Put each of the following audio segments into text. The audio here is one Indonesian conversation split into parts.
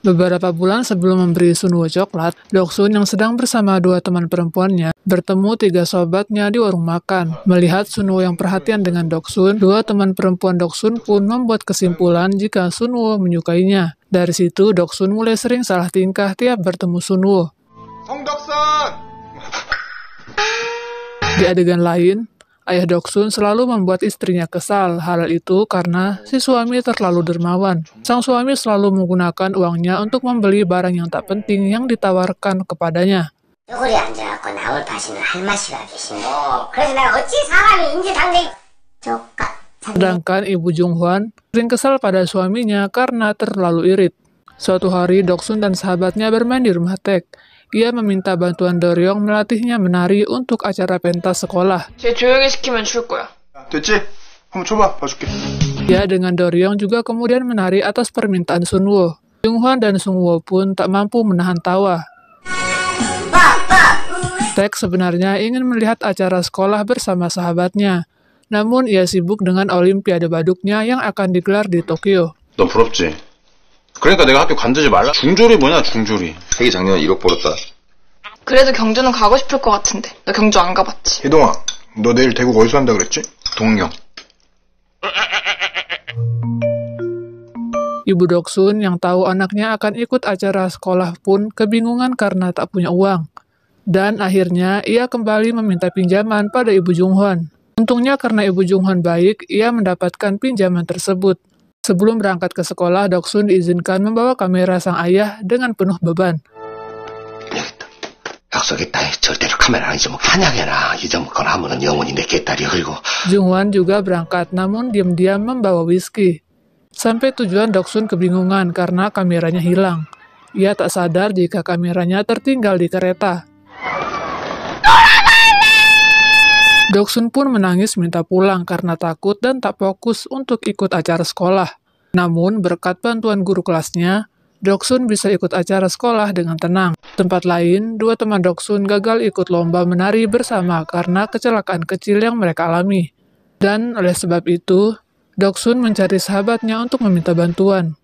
Beberapa bulan sebelum memberi Sunwoo coklat, Doksun yang sedang bersama dua teman perempuannya bertemu tiga sobatnya di warung makan. Melihat Sunwoo yang perhatian dengan Doksun, dua teman perempuan Doksun pun membuat kesimpulan jika Sunwoo menyukainya. Dari situ, Doksun mulai sering salah tingkah tiap bertemu Sunwoo. Di adegan lain, ayah Doksun selalu membuat istrinya kesal. Hal itu karena si suami terlalu dermawan. Sang suami selalu menggunakan uangnya untuk membeli barang yang tak penting yang ditawarkan kepadanya. Sedangkan Ibu Junghwan sering kesal pada suaminya karena terlalu irit. Suatu hari, Doksun dan sahabatnya bermain di rumah Taek. Ia meminta bantuan Doryong melatihnya menari untuk acara pentas sekolah. 쟤 조용히 시키면 줄 거야. 됐지? 한번 줘봐, 봐줄게. Ia dengan Doryong juga kemudian menari atas permintaan Sunwoo. Junghwan dan Sunwoo pun tak mampu menahan tawa. Taek sebenarnya ingin melihat acara sekolah bersama sahabatnya. Namun ia sibuk dengan olimpiade baduknya yang akan digelar di Tokyo. 너 부럽지? 그러니까 내가 학교 관두지 말라. 중졸이 뭐냐, 중졸이. 세계 작년에 1억 벌었다. 그래도 경주는 가고 싶을 것 같은데. 너 경주 안 가봤지? 혜동아, 너 내일 대구 어디서 한다 그랬지? 동경. Ibu Doksun yang tahu anaknya akan ikut acara sekolah pun kebingungan karena tak punya uang. Dan akhirnya ia kembali meminta pinjaman pada Ibu Junghwan. Untungnya karena Ibu Junghwan baik, ia mendapatkan pinjaman tersebut. Sebelum berangkat ke sekolah, Doksun diizinkan membawa kamera sang ayah dengan penuh beban. Junghwan juga berangkat, namun diam-diam membawa whisky. Sampai tujuan, Doksun kebingungan karena kameranya hilang. Ia tak sadar jika kameranya tertinggal di kereta. Doksun pun menangis minta pulang karena takut dan tak fokus untuk ikut acara sekolah. Namun, berkat bantuan guru kelasnya, Doksun bisa ikut acara sekolah dengan tenang. Tempat lain, dua teman Doksun gagal ikut lomba menari bersama karena kecelakaan kecil yang mereka alami. Dan oleh sebab itu, Doksun mencari sahabatnya untuk meminta bantuan.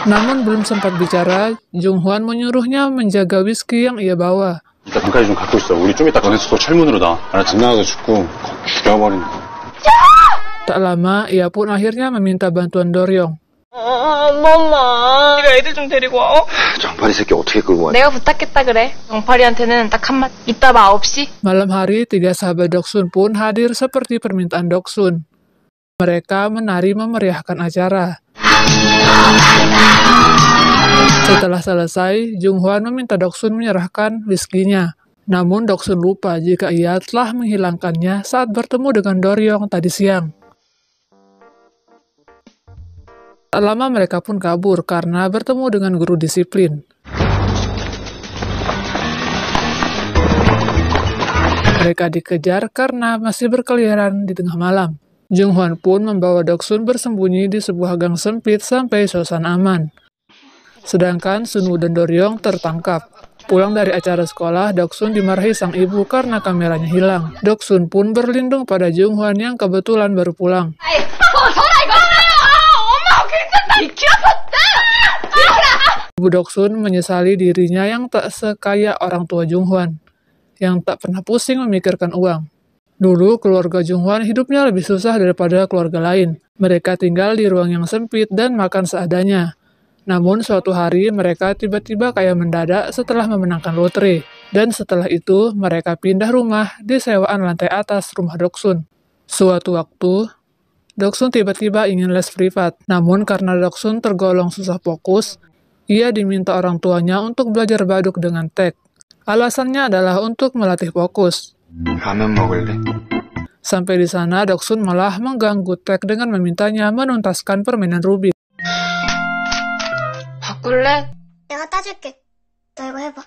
Namun belum sempat bicara, Junghwan menyuruhnya menjaga whisky yang ia bawa. 일단 방까지 좀 갖고 있어. 우리 좀 이따 강에서 또 철문으로 나와. 하나 지나가서 죽고 죽여버린다. Tak lama, ia pun akhirnya meminta bantuan Doryong. 엄마. 네가 애들 좀 데리고 와. 정파리 새끼 어떻게 끌고 와? 내가 부탁했다 그래. 정파리한테는 딱 한마디. 이따 봐 9시. Malam hari, tiga sahabat Doksun pun hadir seperti permintaan Doksun. Mereka menari memeriahkan acara. Setelah selesai, Junghwan meminta Doksun menyerahkan whisky-nya. Namun Doksun lupa jika ia telah menghilangkannya saat bertemu dengan Doryong tadi siang. Tak lama mereka pun kabur karena bertemu dengan guru disiplin. Mereka dikejar karena masih berkeliaran di tengah malam. Junghwan pun membawa Doksun bersembunyi di sebuah gang sempit sampai suasana aman. Sedangkan Sunwoo dan Doryong tertangkap. Pulang dari acara sekolah, Doksun dimarahi sang ibu karena kameranya hilang. Doksun pun berlindung pada Junghwan yang kebetulan baru pulang. Ibu Doksun menyesali dirinya yang tak sekaya orang tua Junghwan, yang tak pernah pusing memikirkan uang. Dulu, keluarga Junghwan hidupnya lebih susah daripada keluarga lain. Mereka tinggal di ruang yang sempit dan makan seadanya. Namun suatu hari mereka tiba-tiba kaya mendadak setelah memenangkan lotre. Dan setelah itu mereka pindah rumah di sewaan lantai atas rumah Doksun. Suatu waktu, Doksun tiba-tiba ingin les privat. Namun karena Doksun tergolong susah fokus, ia diminta orang tuanya untuk belajar baduk dengan Taek. Alasannya adalah untuk melatih fokus. 라면 먹을래? Sampai di sana, Doksun malah mengganggu Taek dengan memintanya menuntaskan permainan Rubik. 바꿀래? 내가 따줄게. 너 이거 해봐.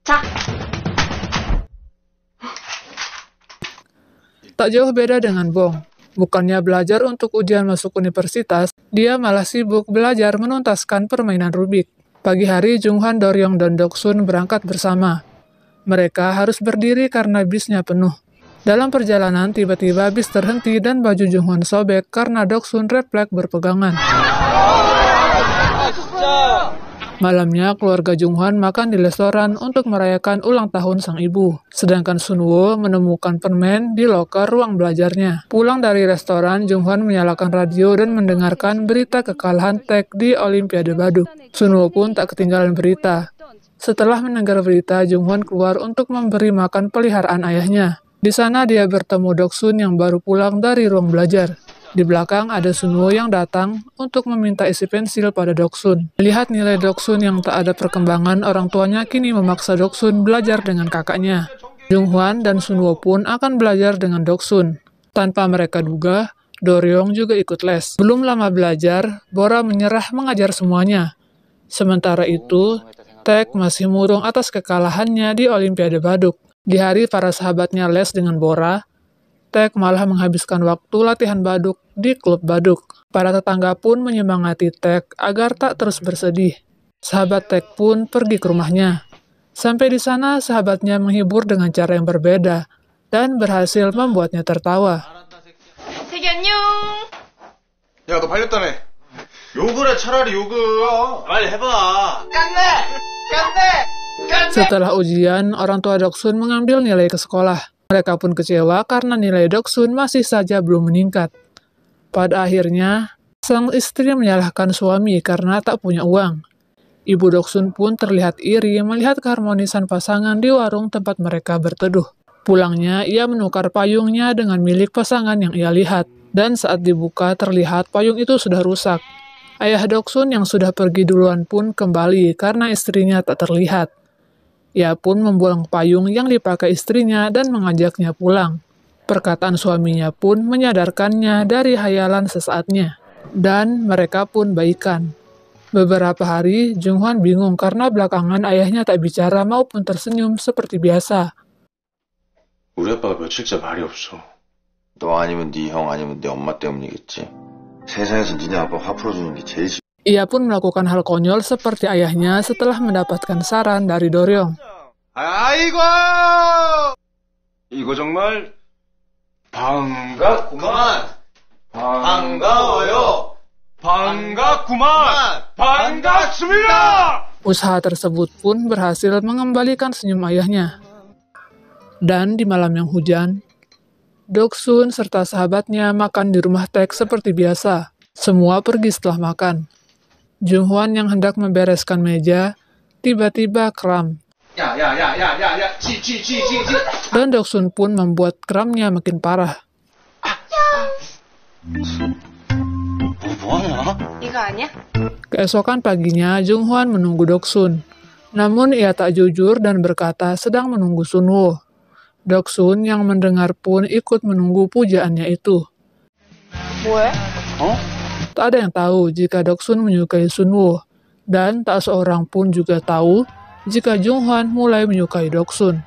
자. Tak jauh beda dengan Bong. Bukannya belajar untuk ujian masuk universitas, dia malah sibuk belajar menuntaskan permainan Rubik. Pagi hari, Junghwan, Doryong, dan Doksun berangkat bersama. Mereka harus berdiri karena bisnya penuh. Dalam perjalanan, tiba-tiba bis terhenti dan baju Jung-hwan sobek karena Doksun refleks berpegangan. Malamnya, keluarga Jung-hwan makan di restoran untuk merayakan ulang tahun sang ibu. Sedangkan Sun-woo menemukan permen di loker ruang belajarnya. Pulang dari restoran, Jung-hwan menyalakan radio dan mendengarkan berita kekalahan Taek di Olimpiade Baduk. Sun-woo pun tak ketinggalan berita. Setelah mendengar berita, Jung-hwan keluar untuk memberi makan peliharaan ayahnya. Di sana dia bertemu Doksun yang baru pulang dari ruang belajar. Di belakang ada Sun-woo yang datang untuk meminta isi pensil pada Doksun. Melihat nilai Doksun yang tak ada perkembangan, orang tuanya kini memaksa Doksun belajar dengan kakaknya. Jung-hwan dan Sun-woo pun akan belajar dengan Doksun. Tanpa mereka duga, Do-ryong juga ikut les. Belum lama belajar, Bora menyerah mengajar semuanya. Sementara itu, Taek masih murung atas kekalahannya di Olimpiade Baduk. Di hari para sahabatnya les dengan Bora, Taek malah menghabiskan waktu latihan baduk di klub baduk. Para tetangga pun menyemangati Taek agar tak terus bersedih. Sahabat Taek pun pergi ke rumahnya. Sampai di sana, sahabatnya menghibur dengan cara yang berbeda dan berhasil membuatnya tertawa. 태기 안녕. 야, 너 발렸다며. 욕을 해, 차라리 욕을. 빨리 해봐. Setelah ujian, orang tua Doksun mengambil nilai ke sekolah. Mereka pun kecewa karena nilai Doksun masih saja belum meningkat. Pada akhirnya, sang istri menyalahkan suami karena tak punya uang. Ibu Doksun pun terlihat iri melihat keharmonisan pasangan di warung tempat mereka berteduh. Pulangnya, ia menukar payungnya dengan milik pasangan yang ia lihat. Dan saat dibuka, terlihat payung itu sudah rusak. Ayah Doksun yang sudah pergi duluan pun kembali karena istrinya tak terlihat. Ia pun membuang payung yang dipakai istrinya dan mengajaknya pulang. Perkataan suaminya pun menyadarkannya dari hayalan sesaatnya. Dan mereka pun baikan. Beberapa hari, Jung-hwan bingung karena belakangan ayahnya tak bicara maupun tersenyum seperti biasa. 우리 아빠가 며칠째 말이 없어. 너 아니면 네 형 아니면 내 엄마 때문이겠지. 세상에서 니네 아빠 화 풀어주는 게 제일 싫어. Ia pun melakukan hal konyol seperti ayahnya setelah mendapatkan saran dari Do-ryong. 아이고! 이거 정말 반갑구만. 반가워요. 반갑구만. 반갑습니다. Usaha tersebut pun berhasil mengembalikan senyum ayahnya. Dan di malam yang hujan, Doksun serta sahabatnya makan di rumah Taek seperti biasa. Semua pergi setelah makan. Jung-hwan yang hendak membereskan meja, tiba-tiba kram. Dan Doksun pun membuat kramnya makin parah. 이거 아니야? Keesokan paginya, Jung-hwan menunggu Doksun. Namun ia tak jujur dan berkata sedang menunggu Sun-woo. Doksun yang mendengar pun ikut menunggu pujaannya itu. 뭐해? Tak ada yang tahu jika Doksun menyukai Sun-woo, dan tak seorang pun juga tahu jika Jung-hwan mulai menyukai Doksun.